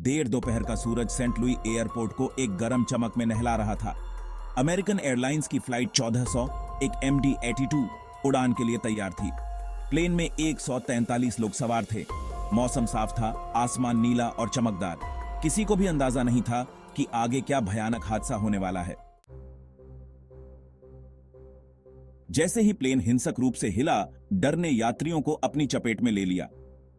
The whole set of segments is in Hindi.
देर दोपहर का सूरज सेंट लुई एयरपोर्ट को एक गर्म चमक में नहला रहा था। अमेरिकन एयरलाइंस की फ्लाइट 1400 एक MD-82 उड़ान के लिए तैयार थी। प्लेन में 143 लोग सवार थे। मौसम साफ था, आसमान नीला और चमकदार। किसी को भी अंदाजा नहीं था कि आगे क्या भयानक हादसा होने वाला है। जैसे ही प्लेन हिंसक रूप से हिला, डर ने यात्रियों को अपनी चपेट में ले लिया।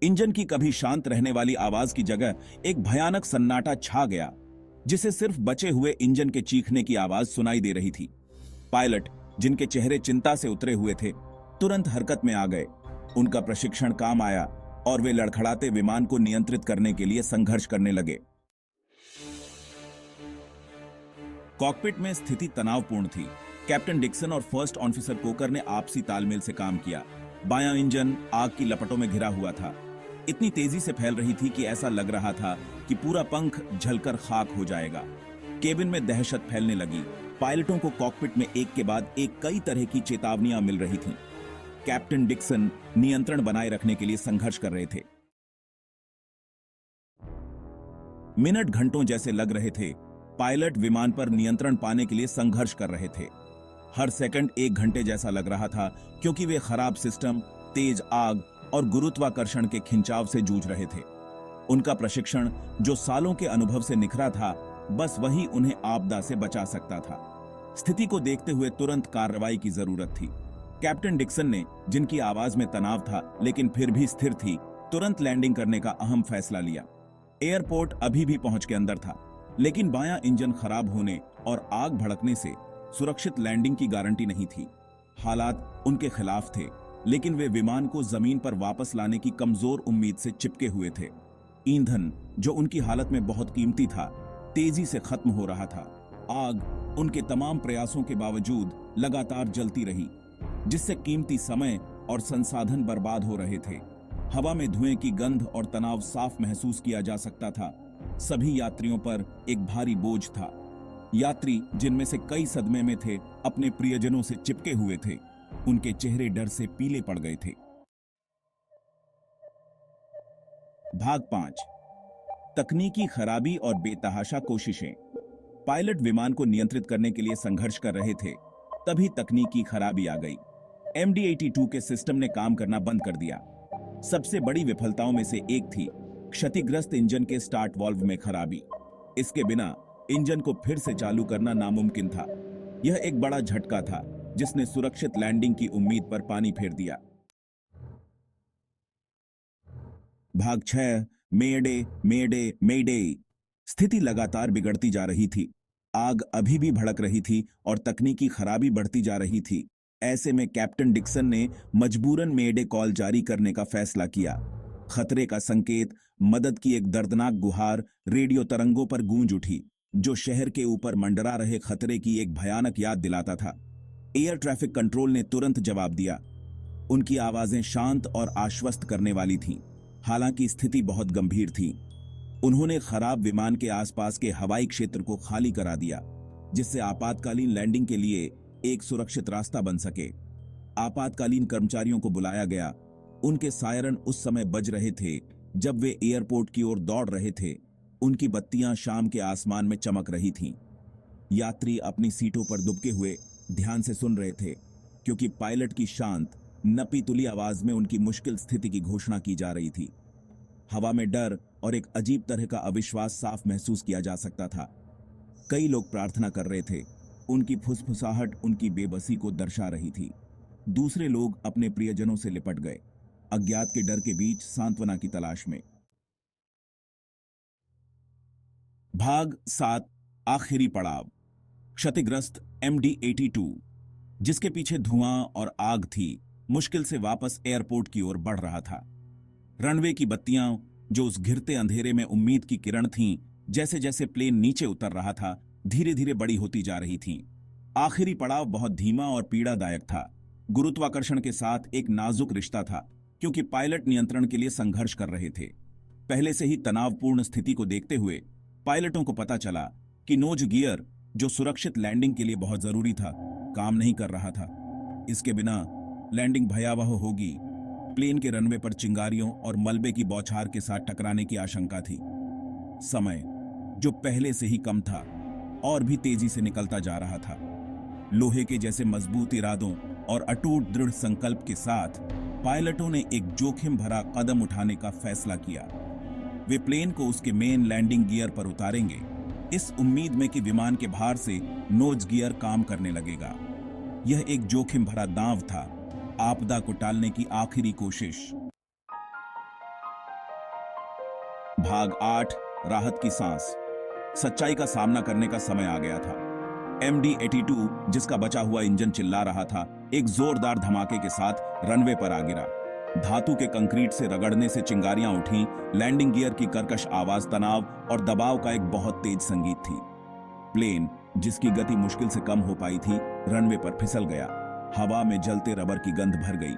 इंजन की कभी शांत रहने वाली आवाज की जगह एक भयानक सन्नाटा छा गया, जिसे सिर्फ बचे हुए इंजन के चीखने की आवाज सुनाई दे रही थी। पायलट, जिनके चेहरे चिंता से उतरे हुए थे, तुरंत हरकत में आ गए। उनका प्रशिक्षण काम आया और वे लड़खड़ाते विमान को नियंत्रित करने के लिए संघर्ष करने लगे। कॉकपिट में स्थिति तनावपूर्ण थी। कैप्टन डिक्सन और फर्स्ट ऑफिसर कोकर ने आपसी तालमेल से काम किया। बायां इंजन आग की लपटों में घिरा हुआ था। इतनी तेजी से फैल रही थी कि ऐसा लग रहा था कि पूरा पंख जलकर खाक हो जाएगा। केबिन में दहशत फैलने लगी। पायलटों को कॉकपिट में एक के बाद एक कई तरह की चेतावनियां मिल रही थीं। कैप्टन डिक्सन नियंत्रण बनाए रखने के लिए संघर्ष कर रहे थे। मिनट घंटों जैसे लग रहे थे। पायलट विमान पर नियंत्रण पाने के लिए संघर्ष कर रहे थे। हर सेकंड एक घंटे जैसा लग रहा था, क्योंकि वे खराब सिस्टम, तेज आग और गुरुत्वाकर्षण के खिंचाव से जूझ रहे थे। उनका प्रशिक्षण, जो सालों के अनुभव से निखरा था, बस वही उन्हें आपदा से बचा सकता था। स्थिति को देखते हुए तुरंत कार्रवाई की जरूरत थी। कैप्टन डिक्सन ने, जिनकी आवाज में तनाव था लेकिन फिर भी स्थिर थी, तुरंत लैंडिंग करने का अहम फैसला लिया। एयरपोर्ट अभी भी पहुंच के अंदर था, लेकिन बायां इंजन खराब होने और आग भड़कने से सुरक्षित लैंडिंग की गारंटी नहीं थी। हालात उनके खिलाफ थे, लेकिन वे विमान को जमीन पर वापस लाने की कमजोर उम्मीद से चिपके हुए थे। ईंधन, जो उनकी हालत में बहुत कीमती था, तेजी से खत्म हो रहा था। आग उनके तमाम प्रयासों के बावजूद लगातार जलती रही, जिससे कीमती समय और संसाधन बर्बाद हो रहे थे। हवा में धुएं की गंध और तनाव साफ महसूस किया जा सकता था। सभी यात्रियों पर एक भारी बोझ था। यात्री, जिनमें से कई सदमे में थे, अपने प्रियजनों से चिपके हुए थे। उनके चेहरे डर से पीले पड़ गए थे। भाग 5। तकनीकी खराबी और बेतहाशा कोशिशें। पायलट विमान को नियंत्रित करने के लिए संघर्ष कर रहे थे, तभी तकनीकी खराबी आ गई। MD-82 के सिस्टम ने काम करना बंद कर दिया। सबसे बड़ी विफलताओं में से एक थी क्षतिग्रस्त इंजन के स्टार्ट वाल्व में खराबी। इसके बिना इंजन को फिर से चालू करना नामुमकिन था। यह एक बड़ा झटका था, जिसने सुरक्षित लैंडिंग की उम्मीद पर पानी फेर दिया। भाग 6। मेडे मेडे मेडे। स्थिति लगातार बिगड़ती जा रही थी। आग अभी भी भड़क रही थी और तकनीकी खराबी बढ़ती जा रही थी। ऐसे में कैप्टन डिक्सन ने मजबूरन मेडे कॉल जारी करने का फैसला किया। खतरे का संकेत, मदद की एक दर्दनाक गुहार रेडियो तरंगों पर गूंज उठी, जो शहर के ऊपर मंडरा रहे खतरे की एक भयानक याद दिलाता था। एयर ट्रैफिक कंट्रोल ने तुरंत जवाब दिया। उनकी आवाजें शांत और आश्वस्त करने वाली थीं, हालांकि स्थिति बहुत गंभीर थी। उन्होंने खराब विमान के आसपास के हवाई क्षेत्र को खाली करा दिया, जिससे आपातकालीन लैंडिंग के लिए एक सुरक्षित रास्ता बन सके। आपातकालीन कर्मचारियों को बुलाया गया। उनके सायरन उस समय बज रहे थे जब वे एयरपोर्ट की ओर दौड़ रहे थे। उनकी बत्तियां शाम के आसमान में चमक रही थीं। यात्री अपनी सीटों पर दुबके हुए ध्यान से सुन रहे थे, क्योंकि पायलट की शांत, नपी-तुली आवाज में उनकी मुश्किल स्थिति की घोषणा की जा रही थी। हवा में डर और एक अजीब तरह का अविश्वास साफ महसूस किया जा सकता था। कई लोग प्रार्थना कर रहे थे। उनकी फुसफुसाहट उनकी बेबसी को दर्शा रही थी। दूसरे लोग अपने प्रियजनों से लिपट गए, अज्ञात के डर के बीच सांत्वना की तलाश में। भाग 7। आखिरी पड़ाव। क्षतिग्रस्त MD-82, जिसके पीछे धुआं और आग थी, मुश्किल से वापस एयरपोर्ट की ओर बढ़ रहा था। रनवे की बत्तियां, जो उस घिरते अंधेरे में उम्मीद की किरण थीं, जैसे जैसे प्लेन नीचे उतर रहा था, धीरे धीरे बड़ी होती जा रही थीं। आखिरी पड़ाव बहुत धीमा और पीड़ादायक था। गुरुत्वाकर्षण के साथ एक नाजुक रिश्ता था, क्योंकि पायलट नियंत्रण के लिए संघर्ष कर रहे थे। पहले से ही तनावपूर्ण स्थिति को देखते हुए पायलटों को पता चला कि नोज गियर, जो सुरक्षित लैंडिंग के लिए बहुत जरूरी था, काम नहीं कर रहा था। इसके बिना लैंडिंग भयावह होगी। प्लेन के रनवे पर चिंगारियों और मलबे की बौछार के साथ टकराने की आशंका थी। समय, जो पहले से ही कम था, और भी तेजी से निकलता जा रहा था। लोहे के जैसे मजबूत इरादों और अटूट दृढ़ संकल्प के साथ पायलटों ने एक जोखिम भरा कदम उठाने का फैसला किया। वे प्लेन को उसके मेन लैंडिंग गियर पर उतारेंगे, इस उम्मीद में कि विमान के भार से नोज गियर काम करने लगेगा। यह एक जोखिम भरा दांव था, आपदा को टालने की आखिरी कोशिश। भाग 8, राहत की सांस। सच्चाई का सामना करने का समय आ गया था। MD-82, जिसका बचा हुआ इंजन चिल्ला रहा था, एक जोरदार धमाके के साथ रनवे पर आ गिरा। धातु के कंक्रीट से रगड़ने से चिंगारियां उठी, लैंडिंग गियर की कर्कश आवाज तनाव और दबाव का एक बहुत तेज संगीत थी। प्लेन, जिसकी गति मुश्किल से कम हो पाई थी, रनवे पर फिसल गया। हवा में जलते रबर की गंध भर गई।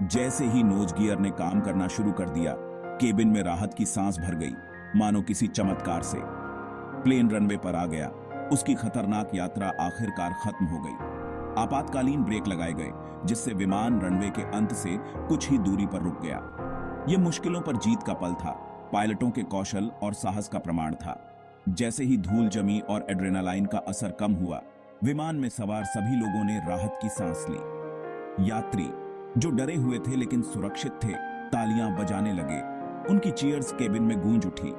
जैसे ही नोज गियर ने काम करना शुरू कर दिया, केबिन में राहत की सांस भर गई, मानो किसी चमत्कार से। प्लेन रनवे पर आ गया। उसकी खतरनाक यात्रा आखिरकार खत्म हो गई। आपातकालीन ब्रेक लगाए गए, जिससे विमान रनवे के अंत से कुछ ही दूरी पर रुक गया। यह मुश्किलों पर जीत का पल था, पायलटों के कौशल और साहस का प्रमाण था। जैसे ही धूल जमी और एड्रेनालाइन का असर कम हुआ, विमान में सवार सभी लोगों ने राहत की सांस ली। यात्री, जो डरे हुए थे लेकिन सुरक्षित थे, तालियां बजाने लगे। उनकी चीयर्स केबिन में गूंज उठी।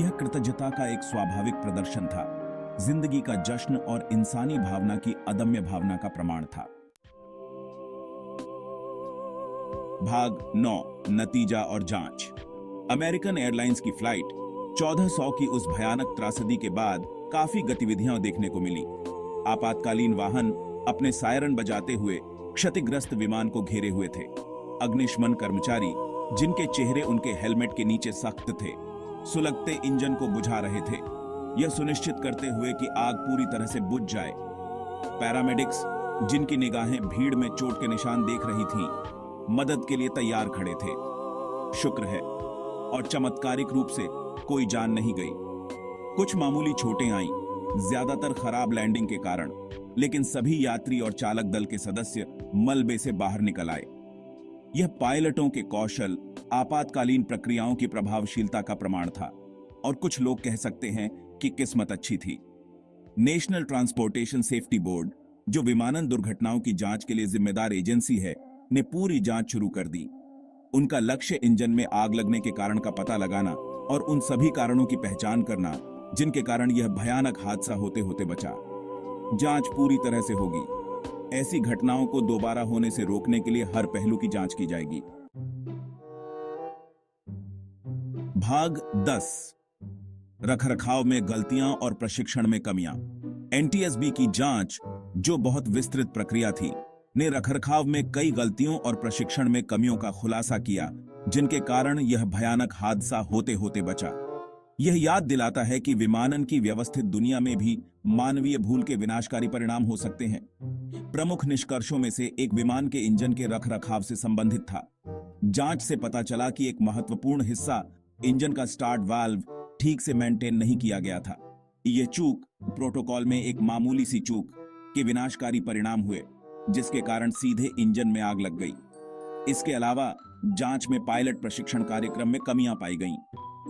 यह कृतज्ञता का एक स्वाभाविक प्रदर्शन था, जिंदगी का जश्न और इंसानी भावना की अदम्य भावना का प्रमाण था। भाग 9, नतीजा और जांच। अमेरिकन एयरलाइंस की फ्लाइट 1400 की उस भयानक त्रासदी के बाद काफी गतिविधियां देखने को मिली। आपातकालीन वाहन अपने सायरन बजाते हुए क्षतिग्रस्त विमान को घेरे हुए थे। अग्निशमन कर्मचारी, जिनके चेहरे उनके हेलमेट के नीचे सख्त थे, सुलगते इंजन को बुझा रहे थे, यह सुनिश्चित करते हुए कि आग पूरी तरह से बुझ जाए। पैरामेडिक्स, जिनकी निगाहें भीड़ में चोट के निशान देख रही थीं, मदद के लिए तैयार खड़े थे। शुक्र है, और चमत्कारिक रूप से कोई जान नहीं गई। कुछ मामूली चोटें आईं, ज्यादातर खराब लैंडिंग के कारण, लेकिन सभी यात्री और चालक दल के सदस्य मलबे से बाहर निकल आए। यह पायलटों के कौशल, आपातकालीन प्रक्रियाओं की प्रभावशीलता का प्रमाण था, और कुछ लोग कह सकते हैं कि किस्मत अच्छी थी। नेशनल ट्रांसपोर्टेशन सेफ्टी बोर्ड, जो विमानन दुर्घटनाओं की जांच के लिए जिम्मेदार एजेंसी है, ने पूरी जांच शुरू कर दी। उनका लक्ष्य इंजन में आग लगने के कारण का पता लगाना और उन सभी कारणों की पहचान करना जिनके कारण यह भयानक हादसा होते होते बचा। जांच पूरी तरह से होगी। ऐसी घटनाओं को दोबारा होने से रोकने के लिए हर पहलू की जांच की जाएगी। भाग 10, रखरखाव में गलतियां और प्रशिक्षण में कमियां। NTSB की जांच, जो बहुत विस्तृत प्रक्रिया थी, ने रखरखाव में कई गलतियों और प्रशिक्षण में कमियों का खुलासा किया, जिनके कारण यह भयानक हादसा होते होते बचा। यह याद दिलाता है कि विमानन की व्यवस्थित दुनिया में भी मानवीय भूल के विनाशकारी परिणाम हो सकते हैं। प्रमुख निष्कर्षों में से एक विमान के इंजन के रखरखाव से संबंधित था। जांच से पता चला कि एक महत्वपूर्ण हिस्सा, इंजन का स्टार्ट वाल्व, ठीक से मेंटेन नहीं किया गया था। यह चूक, प्रोटोकॉल में एक मामूली सी चूक, के विनाशकारी परिणाम हुए, जिसके कारण सीधे इंजन में आग लग गई। इसके अलावा जांच में पायलट प्रशिक्षण कार्यक्रम में कमियां पाई गईं।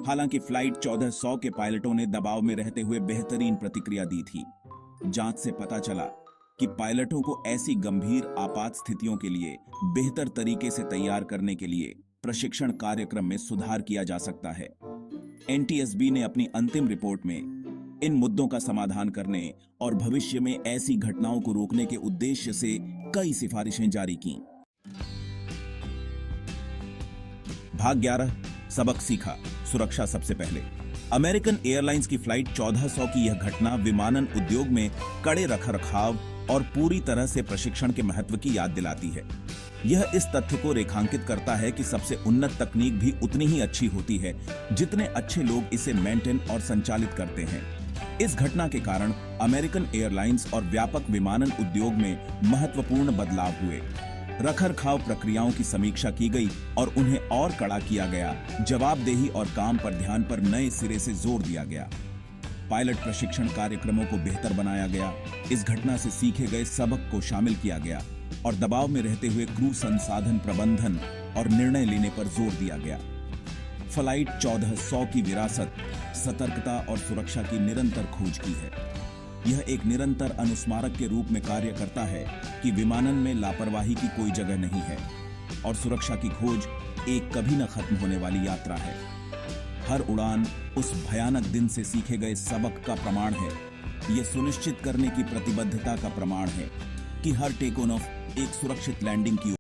हालांकि फ्लाइट 1400 के पायलटों ने दबाव में रहते हुए बेहतरीन प्रतिक्रिया दी थी। जांच से पता चला कि पायलटों को ऐसी गंभीर आपात स्थितियों के लिए बेहतर तरीके से तैयार करने के लिए प्रशिक्षण कार्यक्रम में सुधार किया जा सकता है। NTSB ने अपनी अंतिम रिपोर्ट में इन मुद्दों का समाधान करने और भविष्य में ऐसी घटनाओं को रोकने के उद्देश्य से कई सिफारिशें जारी की। भाग 11, सबक सीखा, सुरक्षा सबसे पहले। अमेरिकन एयरलाइंस की फ्लाइट 1400 की यह घटना विमानन उद्योग में कड़े रखरखाव और पूरी तरह से प्रशिक्षण के महत्व की याद दिलाती है। यह इस तथ्य को रेखांकित करता है कि सबसे उन्नत तकनीक भी उतनी ही अच्छी होती है जितने अच्छे लोग इसे मेंटेन और संचालित करते हैं। इस घटना के कारण अमेरिकन एयरलाइंस और व्यापक विमानन उद्योग में महत्वपूर्ण बदलाव हुए। रखरखाव प्रक्रियाओं की समीक्षा की गई और उन्हें और कड़ा किया गया। जवाबदेही और काम पर ध्यान पर नए सिरे से जोर दिया गया। पायलट प्रशिक्षण कार्यक्रमों को बेहतर बनाया गया। इस घटना से सीखे गए सबक को शामिल किया गया और दबाव में रहते हुए क्रू संसाधन प्रबंधन और निर्णय लेने पर जोर दिया गया। फ्लाइट 1400 की विरासत सतर्कता और सुरक्षा की निरंतर खोज की है। यह एक निरंतर अनुस्मारक के रूप में कार्य करता है कि विमानन में लापरवाही की कोई जगह नहीं है और सुरक्षा की खोज एक कभी न खत्म होने वाली यात्रा है। हर उड़ान उस भयानक दिन से सीखे गए सबक का प्रमाण है। यह सुनिश्चित करने की प्रतिबद्धता का प्रमाण है कि हर टेक ऑन ऑफ एक सुरक्षित लैंडिंग की